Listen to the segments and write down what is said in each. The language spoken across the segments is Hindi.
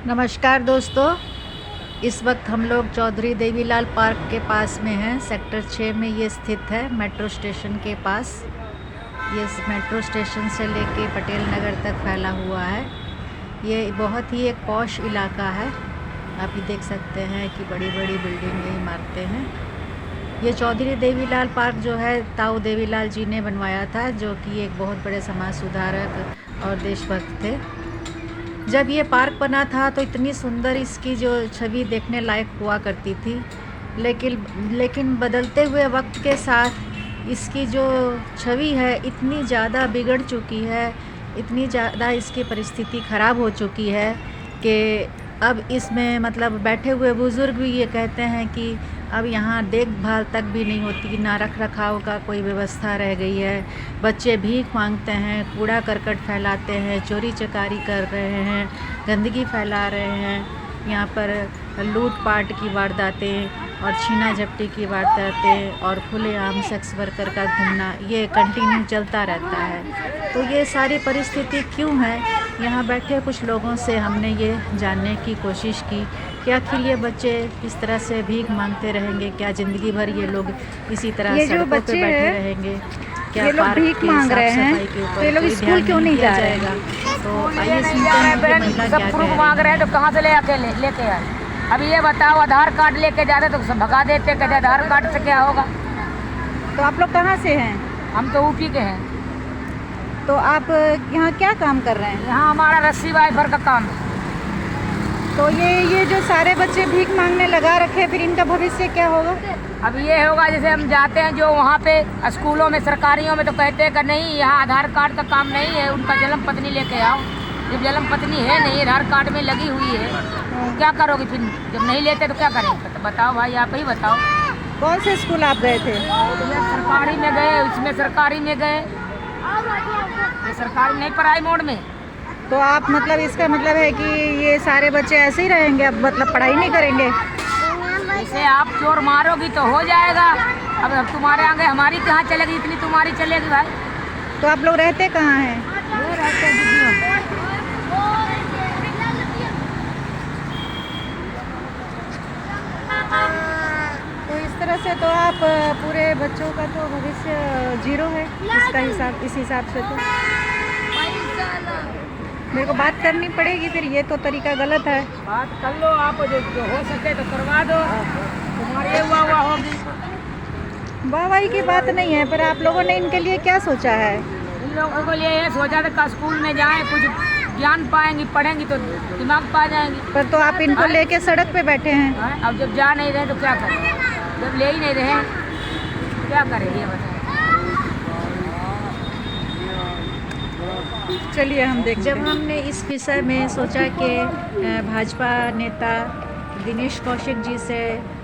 नमस्कार दोस्तों। इस वक्त हम लोग चौधरी देवीलाल पार्क के पास में हैं। सेक्टर 6 में ये स्थित है, मेट्रो स्टेशन के पास। ये मेट्रो स्टेशन से लेके पटेल नगर तक फैला हुआ है। ये बहुत ही एक पॉश इलाका है। आप ये देख सकते हैं कि बड़ी बड़ी बिल्डिंगें, इमारतें हैं। ये चौधरी देवीलाल पार्क जो है ताऊ देवीलाल जी ने बनवाया था, जो कि एक बहुत बड़े समाज सुधारक और देशभक्त थे। जब ये पार्क बना था तो इतनी सुंदर इसकी जो छवि देखने लायक हुआ करती थी, लेकिन बदलते हुए वक्त के साथ इसकी जो छवि है इतनी ज़्यादा बिगड़ चुकी है, इतनी ज़्यादा इसकी परिस्थिति ख़राब हो चुकी है कि अब इसमें मतलब बैठे हुए बुज़ुर्ग भी ये कहते हैं कि अब यहाँ देखभाल तक भी नहीं होती, ना रख रखाव का कोई व्यवस्था रह गई है। बच्चे भीख मांगते हैं, कूड़ा करकट फैलाते हैं, चोरी चकारी कर रहे हैं, गंदगी फैला रहे हैं। यहाँ पर लूट-पाट की वारदातें और छीना झपटी की वारदातें और खुलेआम सेक्स वर्कर का घूमना ये कंटिन्यू चलता रहता है। तो ये सारी परिस्थिति क्यों है, यहाँ बैठे कुछ लोगों से हमने ये जानने की कोशिश की कि आखिर ये बच्चे इस तरह से भीख मांगते रहेंगे क्या? ज़िंदगी भर ये लोग इसी तरह सड़कों पे बैठे रहेंगे क्या? ये लोग भीख मांग रहे हैं तो ये लोग स्कूल क्यों नहीं जा रहे हैं? तो आइए सुनते हैं कि महिला क्या कह रही है। मांग रहे हैं तो कहाँ से लेके आए? अब ये बताओ, आधार कार्ड लेके जा रहे तो सब भगा देते, कहते आधार कार्ड से क्या होगा। तो आप लोग कहाँ से हैं? हम तो ऊपी के हैं। तो आप यहाँ क्या काम कर रहे हैं? यहाँ हमारा रस्सी वाइफर का काम है। तो ये जो सारे बच्चे भीख मांगने लगा रखे, फिर इनका भविष्य क्या होगा? अब ये होगा जैसे हम जाते हैं जो वहाँ पे स्कूलों में, सरकारियों में तो कहते हैं कि नहीं यहाँ आधार कार्ड का काम नहीं है, उनका जन्म पत्नी लेके आओ। जब जन्म पत्नी है नहीं, आधार कार्ड में लगी हुई है, क्या करोगे फिर? जब नहीं लेते तो क्या करेंगे? तो बताओ भाई, आप ही बताओ। कौन से स्कूल आप गए थे? सरकारी में गए, उसमें सरकारी में गए, ये सरकारी नहीं, पढ़ाई मोड में। तो आप मतलब इसका मतलब है कि ये सारे बच्चे ऐसे ही रहेंगे, अब मतलब पढ़ाई नहीं करेंगे? जैसे आप चोर मारोगी तो हो जाएगा। अब तुम्हारे आगे हमारी कहाँ चलेगी, इतनी तुम्हारी चलेगी भाई। तो आप लोग रहते कहाँ हैं? ये रहते हैं दीदी। तो इस तरह से तो आप पूरे बच्चों का तो भविष्य जीरो है इस हिसाब से। तो मेरे को बात करनी पड़ेगी फिर, ये तो तरीका गलत है। बात कर लो आप, जो हो सके तो करवा दो, तुम्हारे हुआ होगी। वाहवाही की बात नहीं है, पर आप लोगों ने इनके लिए क्या सोचा है? इन लोगों के लिए ये सोचा था कि स्कूल में जाएं, कुछ ज्ञान पाएंगी, पढ़ेंगी तो दिमाग पा जाएंगी। पर तो आप इनको लेके सड़क पे बैठे हैं। अब जब जा नहीं रहे तो क्या करें? जब ले ही नहीं रहे तो क्या करें, ये बताएं। चलिए हम देख। जब हमने इस विषय में सोचा कि भाजपा नेता दिनेश कौशिक जी से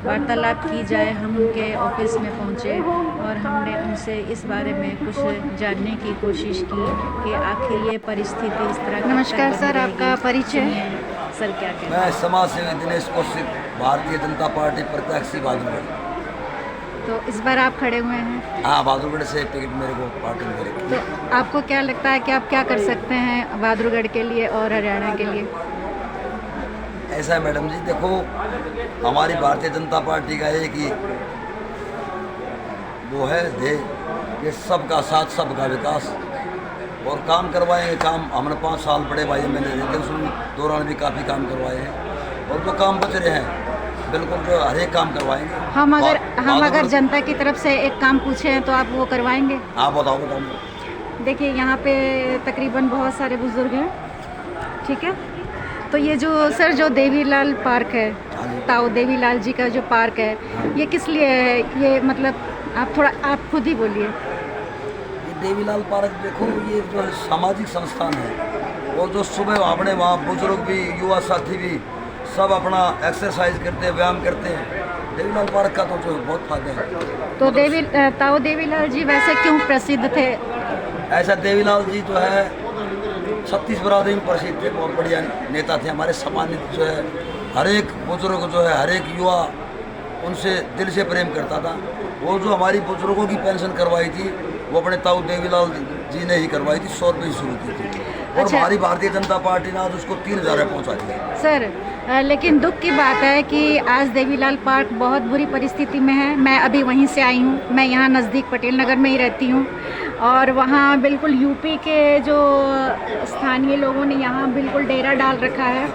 वार्तालाप की जाए, हम उनके ऑफिस में पहुंचे और हमने उनसे इस बारे में कुछ जानने की कोशिश की कि आखिर ये परिस्थिति इस तरह। नमस्कार सर, आपका परिचय? सर क्या कहते हैं? मैं समाज सेवी दिनेश कौशिक, भारतीय जनता पार्टी प्रत्याशी बहादुरगढ़। तो इस बार आप खड़े हुए हैं? हाँ, बहादुरगढ़ से टिकट मेरे को पार्टी में मिलेगी। तो आपको क्या लगता है कि आप क्या कर सकते हैं बहादुरगढ़ के लिए और हरियाणा के लिए? ऐसा है मैडम जी, देखो हमारी भारतीय जनता पार्टी का एक ही वो है ध्येय कि सबका साथ सबका विकास, और काम करवाएंगे। काम हमने 5 साल बड़े भाई मैंने इलेक्शन दौरान भी काफ़ी काम करवाए हैं, और जो काम बच रहे हैं बिल्कुल जो हर एक काम करवाएंगे। हम अगर जनता की तरफ से एक काम पूछे हैं तो आप वो करवाएंगे? आप बताओ। देखिए यहाँ पे तकरीबन बहुत सारे बुजुर्ग हैं, ठीक है? तो ये जो सर जो देवीलाल पार्क है, ताऊ देवीलाल जी का जो पार्क है, ये किस लिए है? ये मतलब आप खुद ही बोलिए। ये देवीलाल पार्क देखो, ये जो है सामाजिक संस्थान है, और जो सुबह अपने वहाँ बुजुर्ग भी, युवा साथी भी सब अपना एक्सरसाइज करते हैं, व्यायाम करते हैं। देवीलाल पार्क का तो जो बहुत फायदा है। तो ताऊ देवीलाल जी वैसे क्यों प्रसिद्ध थे? ऐसा देवीलाल जी जो है 36 बरादरी में प्रसिद्ध थे, बहुत बढ़िया नेता थे, हमारे सम्मानित जो है। हर एक बुजुर्ग जो है, हर एक युवा उनसे दिल से प्रेम करता था। वो जो हमारी बुजुर्गों की पेंशन करवाई थी वो अपने ताऊ देवीलाल जी ने ही करवाई थी, 100 रुपये शुरू की थी। और अच्छा। हमारी भारतीय जनता पार्टी ने आज उसको 3000 में पहुंचा दिया। सर लेकिन दुख की बात है कि आज देवीलाल पार्क बहुत बुरी परिस्थिति में है। मैं अभी वहीं से आई हूँ, मैं यहाँ नज़दीक पटेल नगर में ही रहती हूँ और वहाँ बिल्कुल यूपी के जो स्थानीय लोगों ने यहाँ बिल्कुल डेरा डाल रखा है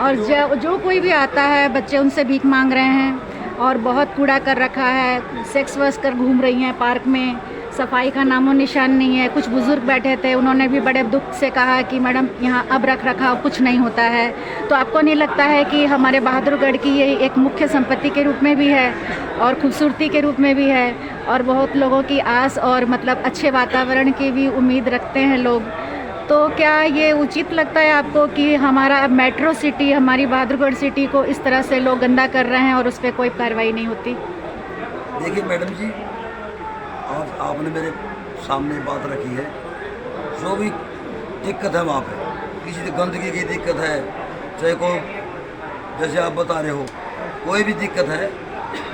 और जो कोई भी आता है बच्चे उनसे भीख मांग रहे हैं और बहुत कूड़ा कर रखा है। सेक्स वर्कर घूम रही हैं पार्क में, सफाई का नामो निशान नहीं है। कुछ बुजुर्ग बैठे थे, उन्होंने भी बड़े दुख से कहा कि मैडम यहाँ अब रख रखाव कुछ नहीं होता है। तो आपको नहीं लगता है कि हमारे बहादुरगढ़ की ये एक मुख्य संपत्ति के रूप में भी है और खूबसूरती के रूप में भी है और बहुत लोगों की आस और मतलब अच्छे वातावरण की भी उम्मीद रखते हैं लोग। तो क्या ये उचित लगता है आपको कि हमारा मेट्रो सिटी, हमारी बहादुरगढ़ सिटी को इस तरह से लोग गंदा कर रहे हैं और उस पर कोई कार्रवाई नहीं होती? देखिए मैडम जी, आज आपने मेरे सामने बात रखी है। जो भी दिक्कत है वहाँ पे, किसी गंदगी की दिक्कत है, चाहे को जैसे आप बता रहे हो कोई भी दिक्कत है,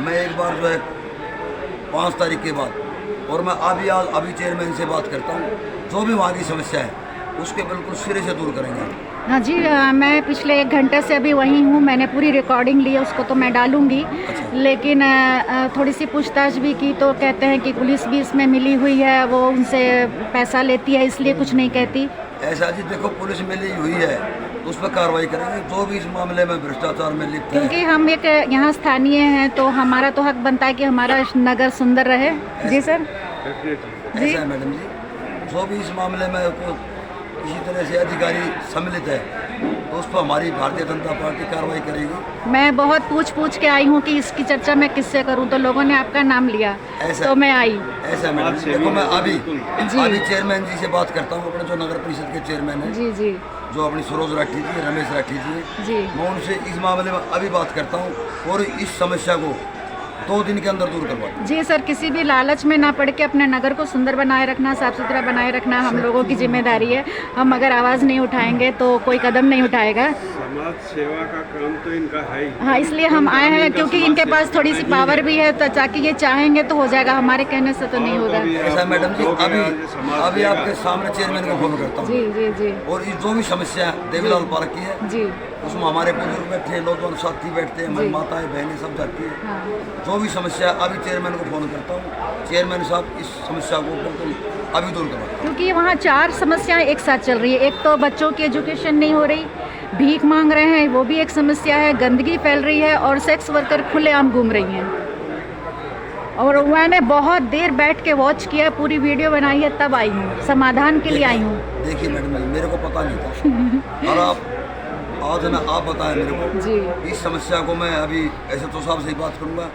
मैं एक बार जो है 5 तारीख के बाद और मैं अभी चेयरमैन से बात करता हूँ, जो भी वहाँ की समस्या है उसके बिल्कुल सिरे से दूर करेंगे। हाँ जी, मैं पिछले 1 घंटे से अभी वहीं हूँ, मैंने पूरी रिकॉर्डिंग ली है, उसको तो मैं डालूंगी। लेकिन थोड़ी सी पूछताछ भी की तो कहते हैं कि पुलिस भी इसमें मिली हुई है, वो उनसे पैसा लेती है इसलिए कुछ नहीं कहती। ऐसा जी देखो, पुलिस मिली हुई है तो उस पर कार्रवाई करेंगे जो भी इस मामले में भ्रष्टाचार में लिप्त है। क्योंकि हम एक यहाँ स्थानीय हैं तो हमारा तो हक बनता है कि हमारा नगर सुंदर रहे। जी सर। ऐसा है मैडम जी, जो भी इस मामले में किसी तरह से अधिकारी सम्मिलित है तो उस पर हमारी भारतीय जनता पार्टी कार्रवाई करेगी। मैं बहुत पूछ के आई हूँ कि इसकी चर्चा मैं किससे करूँ, तो लोगों ने आपका नाम लिया तो मैं आई। ऐसा मैडम, देखो मैं अभी चेयरमैन जी से बात करता हूँ, अपने जो नगर परिषद के चेयरमैन हैं जी जी, जो अपनी सरोज राठी जी, रमेश राठी जी, मैं उनसे इस मामले में अभी बात करता हूँ और इस समस्या को 2 दिन के अंदर दूर करवा। जी सर, किसी भी लालच में ना पड़ के अपने नगर को सुंदर बनाए रखना, साफ सुथरा बनाए रखना हम लोगों की जिम्मेदारी है। हम अगर आवाज़ नहीं उठाएंगे तो कोई कदम नहीं उठाएगा। समाज सेवा का काम तो इनका है ही। हाँ, इसलिए हम आए हैं क्योंकि इनके पास थोड़ी सी पावर भी है, तो ताकि ये चाहेंगे तो हो जाएगा, हमारे कहने से तो नहीं होगा। ऐसा मैडम जी, अभी आपके सामने चेयरमैन को फोन करता हूँ। जी जी जी। और इस जो भी समस्या देवीलाल पार्क की है जी, उसमें हमारे बुजुर्ग बैठे हैं, नौजवान साथी बैठते हैं, माताएं बहनें सब जाती है। हाँ। जो भी समस्या, अभी चेयरमैन को फोन करता हूँ, चेयरमैन साहब इस समस्या को बिल्कुल अभी दूर करवा। क्योंकि वहाँ 4 समस्याएं एक साथ चल रही है। एक तो बच्चों की एजुकेशन नहीं हो रही, भीख मांग रहे हैं वो भी एक समस्या है, गंदगी फैल रही है और सेक्स वर्कर खुलेआम घूम रही हैं। और मैंने बहुत देर बैठ के वॉच किया, पूरी वीडियो बनाई है, तब आई हूँ, समाधान के लिए आई हूँ। देखिए मैडम जी, मेरे को पता नहीं था और आप आज ना आप बताएं मेरे को जी। इस समस्या को मैं अभी ऐसे तो साहब से ही बात करूँगा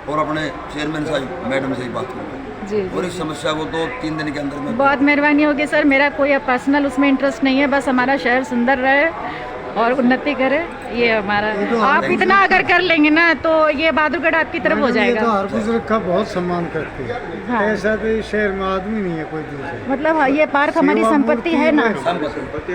और अपने चेयरमैन साहब मैडम से ही बात करूँगा जी। और इस समस्या को 2-3 दिन के अंदर में। बहुत मेहरबानी होगी सर, मेरा कोई पर्सनल उसमें इंटरेस्ट नहीं है, बस हमारा शहर सुंदर रहे और उन्नति करे, ये हमारा। आप इतना अगर कर लेंगे ना तो ये बहादुरगढ़ आपकी तरफ हो जाएगा। तो हर बुजुर्ग का बहुत सम्मान करते हैं। हाँ। ऐसा तो इस शहर में आदमी नहीं है कोई दूसरा। मतलब ये पार्क हमारी सेवा संपत्ति मूर्ति है ना,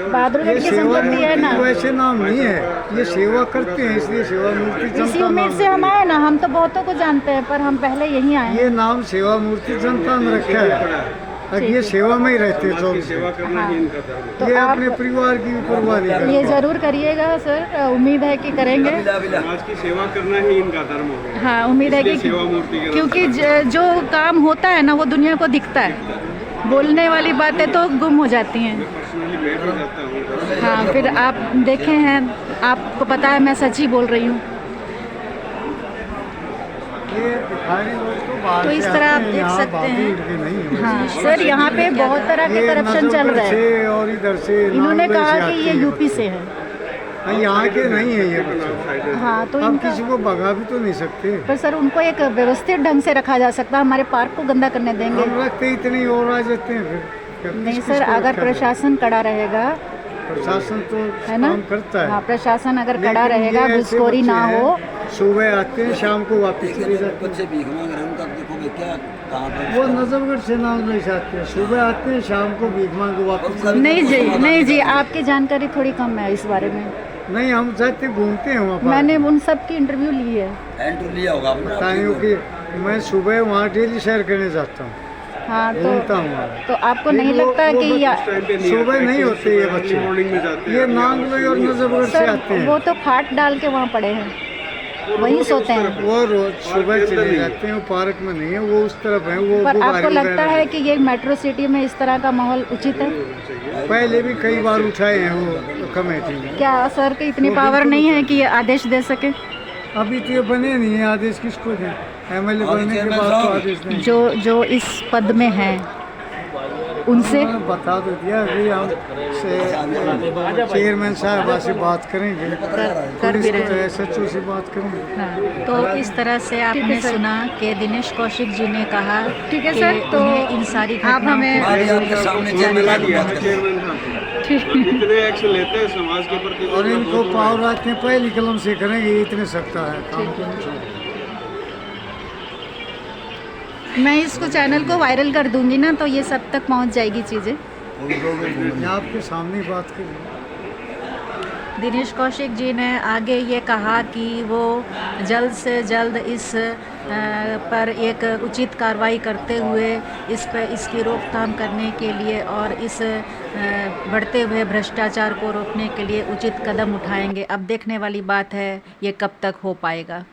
बहादुरगढ़ ये की सेवा संपत्ति है ना। मूर्ति वैसे नाम नहीं है, ये सेवा करते हैं इसलिए सेवा मूर्ति इसी जनता उम्मीद नाम से हम है। आए ना, हम तो बहुतों को जानते हैं पर हम पहले यहीं आए हैं। ये नाम सेवा मूर्ति जनता ने रखा है। अब ये सेवा में ही रहते हैं 24 सेवा करना ही इनका धर्म है। तो ये आप अपने परिवार की भी परवाह नहीं करते। ये जरूर करिएगा सर, उम्मीद है कि करेंगे। समाज की सेवा करना ही इनका धर्म हो गया। हाँ, उम्मीद है कि इसलिए सेवा मूर्ति के क्योंकि जो काम होता है ना वो दुनिया को दिखता है, बोलने वाली बातें तो गुम हो जाती हैं। पर्सनली मैं भी जाता हूँ। हाँ, फिर आप देखे हैं, आपको पता है मैं सच ही बोल रही हूँ। ये भिखारी लोग तो बाहर तो इस से तरह आप आते हैं, देख यहाँ सकते हैं। बहादुर के नहीं है। हाँ सर, यहाँ पे बहुत तरह के ये करप्शन चल नजफगढ़ रहे हैं। से और इधर से इन्होंने नांदेड़ कहा से कि आते ये हैं यूपी बच्चे। से है। हाँ, यहाँ के नहीं है ये बच्चे। हाँ, तो हम इनका किसी को भगा भी तो नहीं सकते। पर सर उनको एक व्यवस्थित ढंग से रखा जा सकता है, हमारे पार्क को गंदा करने देंगे हम रखते इतने और आ जाते हैं फिर नहीं किस-किस सर, को अगर रखा जाए? प्रशासन कड़ा रहेगा, प्रशासन तो है ना, काम करता है। हाँ प्रशासन अगर कड़ा लेकिन रहेगा, ये ऐसे घुसखोरी ना बच्चे हो। हैं, सुबह आते हैं शाम को वापस चले देखिए जाते हैं। बच्चे भीख मांग रहे हैं, उनका देखोगे क्या कहाँ पर वो नजफगढ़ से नाम ले जाते हैं, सुबह आते हैं शाम को भीख मांग के वापस चले नहीं जी, नहीं जी, आपकी जानकारी थोड़ी कम है इस बारे में। नहीं, हम जाते घूमते हैं वहाँ पर। मैंने उन सब की इंटरव्यू ली है। एंट्री लिया होगा आपने? बताइए कि मैं सुबह वहाँ डेली सैर करने जाता हूँ। हाँ घूमता हूँ तो आपको नहीं लगता कि या उस टाइम पे नहीं सुबह आता, नहीं होते ये अर्ली बच्चे। मॉर्निंग में जाते ये हैं नांगलोई और नजफगढ़ से आते वो हैं। तो खाट डाल के वहाँ पड़े हैं, वहीं सोते हैं। वो रोज सुबह चले जाते हैं, वो पार्क में नहीं है, वो उस तरफ है। वो पर आपको गुब्बारे लगता वगैरह है कि ये मेट्रो सिटी में इस तरह का माहौल उचित है? पहले भी कई बार उठाए हैं वो कमेटी में। क्या सर की इतनी पावर नहीं है कि ये आदेश दे सके? अभी तो ये बने नहीं है, आदेश किसको दें? एमएलए बनने के बाद तो आदेश नहीं। जो इस पद में हैं उनसे उन्होंने बता तो दिया अभी हम से चेयरमैन साहब से बात करेंगे, कर भी पुलिस रहे हैं। SHO से बात करेंगे। हाँ, तो इस तरह से आपने सर। सुना कि दिनेश कौशिक जी ने कहा ठीक है कि सर, तो उन्हें इन सारी आप घटनाओं हमें- के आज आपके सामने चेयरमैन साहब की बात करें। चेयरमैन साहब कितने एक्शन लेते हैं समाज के प्रति? और इनको पावर आते हैं, पहली कलम से करेंगे, ये इतने सकता है काम को नहीं छोड़ेंगे। मैं इसको चैनल को वायरल कर दूंगी ना, तो ये सब तक पहुंच जाएगी चीज़ें। मैं आपके सामने ही बात करें। दिनेश कौशिक जी ने आगे ये कहा कि वो जल्द से जल्द इस पर एक उचित कार्रवाई करते हुए इस पर इसकी रोकथाम करने के लिए और इस बढ़ते हुए भ्रष्टाचार को रोकने के लिए उचित कदम उठाएंगे। अब देखने वाली बात है ये कब तक हो पाएगा।